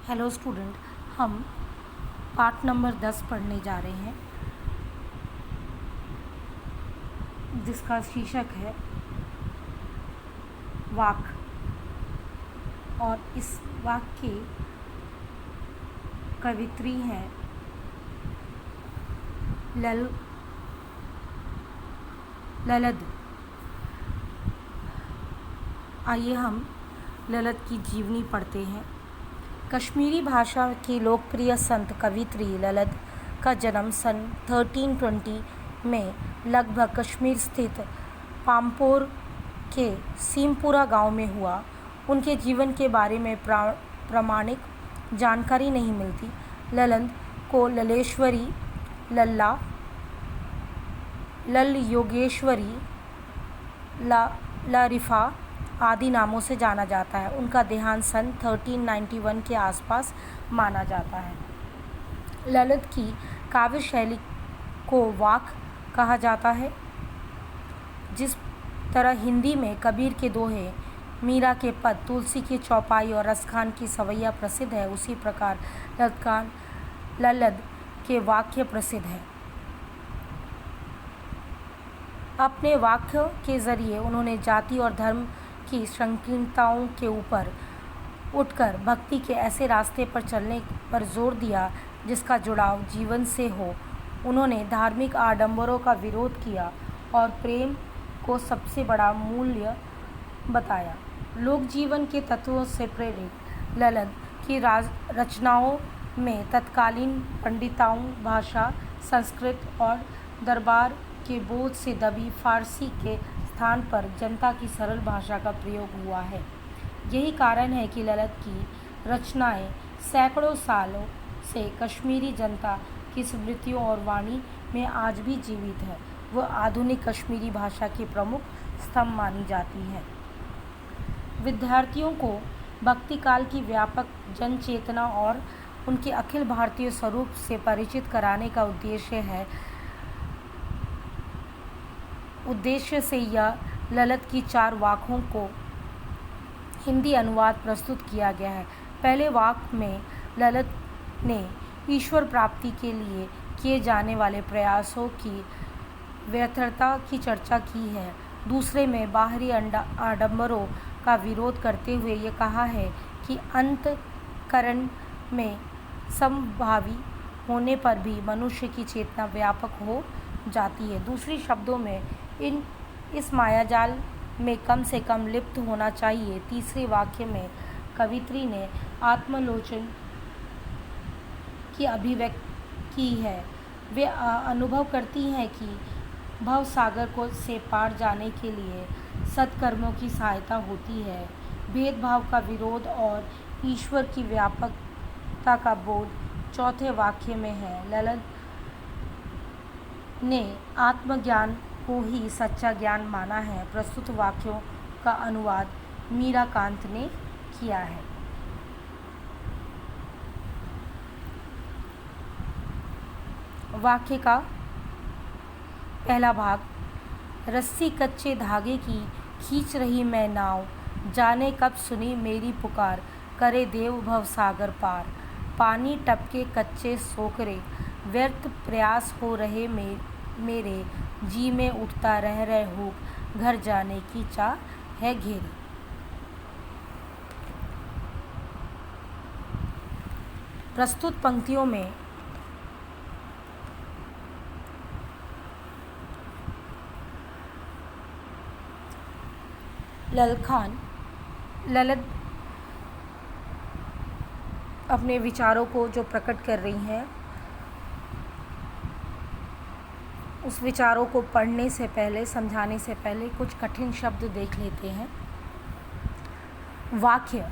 Hello student, हम पाठ number 10 पढ़ने जा रहे हैं जिसका शीर्षक है वाक। और इस वाक की कवित्री हैं ललद। आइए हम ललद की जीवनी पढ़ते हैं। कश्मीरी भाषा की लोकप्रिय संत कवित्री ललद का जन्म सन 1320 में लगभग कश्मीर स्थित पामपोर के सीमपुरा गांव में हुआ। उनके जीवन के बारे में प्रामाणिक जानकारी नहीं मिलती। ललद को ललेश्वरी, लल्ला, लल योगेश्वरी, लारिफा आदि नामों से जाना जाता है। उनका देहांत सन 1391 के आसपास माना जाता है। ललद की काव्य शैली को वाक कहा जाता है। जिस तरह हिंदी में कबीर के दोहे, मीरा के पद, तुलसी की चौपाई और रसखान की सवैया प्रसिद्ध है, उसी प्रकार ललद के वाक्य प्रसिद्ध हैं। अपने वाक्य के जरिए उन्होंने जाति और धर्म की संकीर्णताओं के ऊपर उठकर भक्ति के ऐसे रास्ते पर चलने पर जोर दिया जिसका जुड़ाव जीवन से हो। उन्होंने धार्मिक आडंबरों का विरोध किया और प्रेम को सबसे बड़ा मूल्य बताया। लोक जीवन के तत्वों से प्रेरित ललद की रचनाओं में तत्कालीन पंडिताओं, भाषा, संस्कृत और दरबार के बोझ से दबी फारसी के स्थान पर जनता की सरल भाषा का प्रयोग हुआ है। यही कारण है कि ललद की रचनाएं सैकड़ों सालों से कश्मीरी जनता की स्मृतियों और वाणी में आज भी जीवित है। वह आधुनिक कश्मीरी भाषा की प्रमुख स्तंभ मानी जाती हैं। विद्यार्थियों को भक्ति काल की व्यापक जन चेतना और उनके अखिल भारतीय स्वरूप से परिचित कराने का उद्देश्य से यह ललद की 4 वाकों को हिंदी अनुवाद प्रस्तुत किया गया है। पहले वाक में ललद ने ईश्वर प्राप्ति के लिए किए जाने वाले प्रयासों की व्यर्थता की चर्चा की है। दूसरे में बाहरी आडंबरों का विरोध करते हुए ये कहा है कि अंतःकरण में समभावी होने पर भी मनुष्य की चेतना व्यापक हो जाती है। दूसरे शब्दों में इस मायाजाल में कम से कम लिप्त होना चाहिए। तीसरे वाक्य में कवित्री ने आत्मलोचन की अभिव्यक्ति की है। वे अनुभव करती हैं कि भव सागर को से पार जाने के लिए सत्कर्मों की सहायता होती है। भेदभाव का विरोध और ईश्वर की व्यापकता का बोध चौथे वाक्य में है। ललद ने आत्मज्ञान को ही सच्चा ज्ञान माना है। प्रस्तुत वाक्यों का अनुवाद मीराकांत ने किया है। वाक्य का पहला भाग। रस्सी कच्चे धागे की खींच रही मैं नाव, जाने कब सुनी मेरी पुकार, करे देव भव सागर पार। पानी टपके कच्चे सोकरे, व्यर्थ प्रयास हो रहे मेरे, जी में उठता रह रहे हो, घर जाने की चाह है घेरे। प्रस्तुत पंक्तियों में ललद अपने विचारों को जो प्रकट कर रही हैं, उस विचारों को पढ़ने से पहले, समझाने से पहले कुछ कठिन शब्द देख लेते हैं। वाक्य।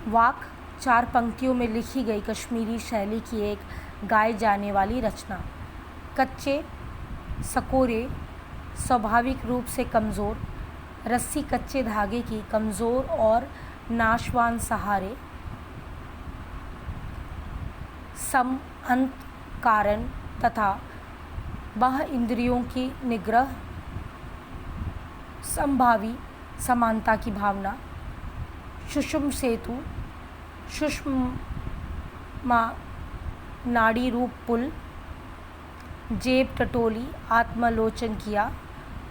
वाक 4 पंक्तियों में लिखी गई कश्मीरी शैली की एक गाए जाने वाली रचना। कच्चे सकोरे, स्वाभाविक रूप से कमज़ोर, रस्सी कच्चे धागे की कमज़ोर और नाशवान सहारे, सम अंत कारण तथा बाह्य इंद्रियों की निग्रह, संभावी समानता की भावना, सुषुम सेतु, सुषमा नाड़ी रूप पुल, जेब टटोली आत्मलोचन किया,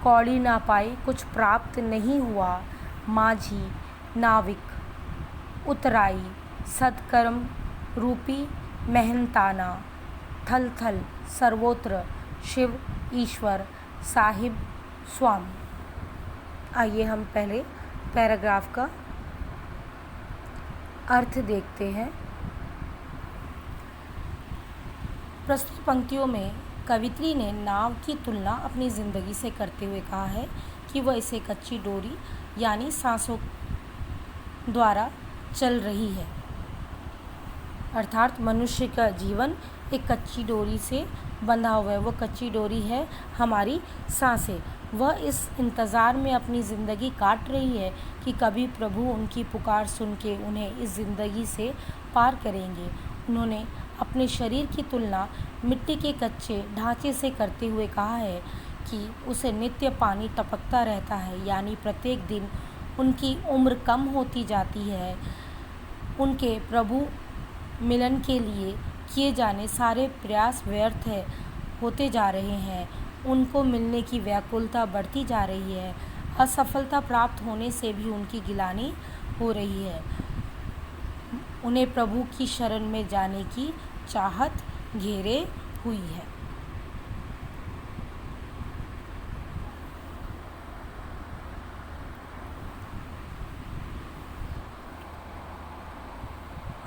कौड़ी ना पाई कुछ प्राप्त नहीं हुआ, माझी नाविक उतराई, सत्कर्म रूपी मेहनताना, थल थल सर्वोत्र शिव ईश्वर साहिब स्वामी। आइए हम पहले पैराग्राफ का अर्थ देखते हैं। प्रस्तुत पंक्तियों में कवित्री ने नाव की तुलना अपनी ज़िंदगी से करते हुए कहा है कि वह इसे कच्ची डोरी यानी सांसों द्वारा चल रही है। अर्थात मनुष्य का जीवन एक कच्ची डोरी से बंधा हुआ है। वो कच्ची डोरी है हमारी सांसें। वह इस इंतज़ार में अपनी ज़िंदगी काट रही है कि कभी प्रभु उनकी पुकार सुन के उन्हें इस ज़िंदगी से पार करेंगे। उन्होंने अपने शरीर की तुलना मिट्टी के कच्चे ढांचे से करते हुए कहा है कि उसे नित्य पानी टपकता रहता है, यानी प्रत्येक दिन उनकी उम्र कम होती जाती है। उनके प्रभु मिलन के लिए किए जाने सारे प्रयास व्यर्थ होते जा रहे हैं। उनको मिलने की व्याकुलता बढ़ती जा रही है। असफलता प्राप्त होने से भी उनकी गिलानी हो रही है। उन्हें प्रभु की शरण में जाने की चाहत घेरे हुई है।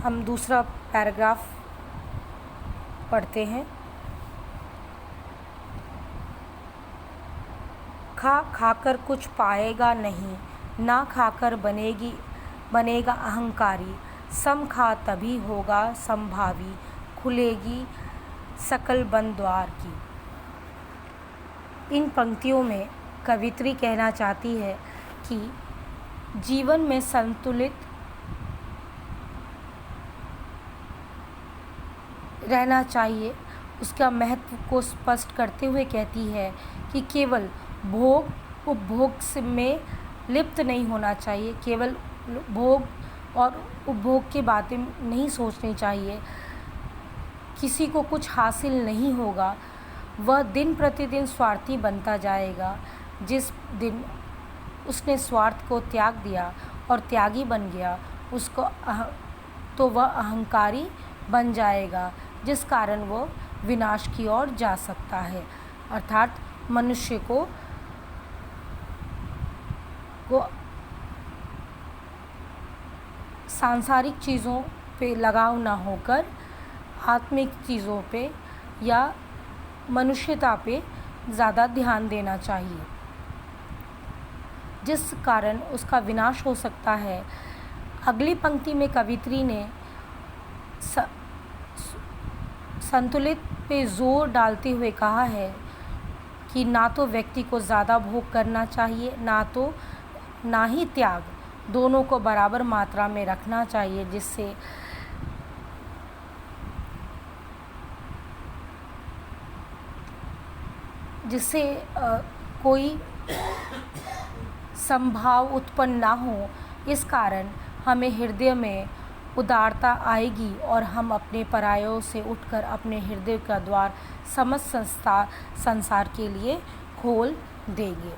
हम दूसरा पैराग्राफ पढ़ते हैं। खा खाकर कुछ पाएगा नहीं, ना खाकर बनेगा अहंकारी, सम खा तभी होगा संभावी, खुलेगी सकल बंद द्वार की। इन पंक्तियों में कवित्री कहना चाहती है कि जीवन में संतुलित रहना चाहिए। उसका महत्व को स्पष्ट करते हुए कहती है कि केवल भोग उपभोग में लिप्त नहीं होना चाहिए। केवल भोग और उपभोग की बातें नहीं सोचनी चाहिए। किसी को कुछ हासिल नहीं होगा, वह दिन प्रतिदिन स्वार्थी बनता जाएगा। जिस दिन उसने स्वार्थ को त्याग दिया और त्यागी बन गया, तो वह अहंकारी बन जाएगा, जिस कारण वह विनाश की ओर जा सकता है। अर्थात मनुष्य को सांसारिक चीज़ों पे लगाव ना होकर आत्मिक चीज़ों पे या मनुष्यता पे ज़्यादा ध्यान देना चाहिए, जिस कारण उसका विनाश हो सकता है। अगली पंक्ति में कवित्री ने संतुलित पे जोर डालते हुए कहा है कि ना तो व्यक्ति को ज़्यादा भोग करना चाहिए, ना ही त्याग, दोनों को बराबर मात्रा में रखना चाहिए, जिससे कोई संभाव उत्पन्न ना हो। इस कारण हमें हृदय में उदारता आएगी और हम अपने परायों से उठकर अपने हृदय का द्वार समस्त संसार के लिए खोल देंगे।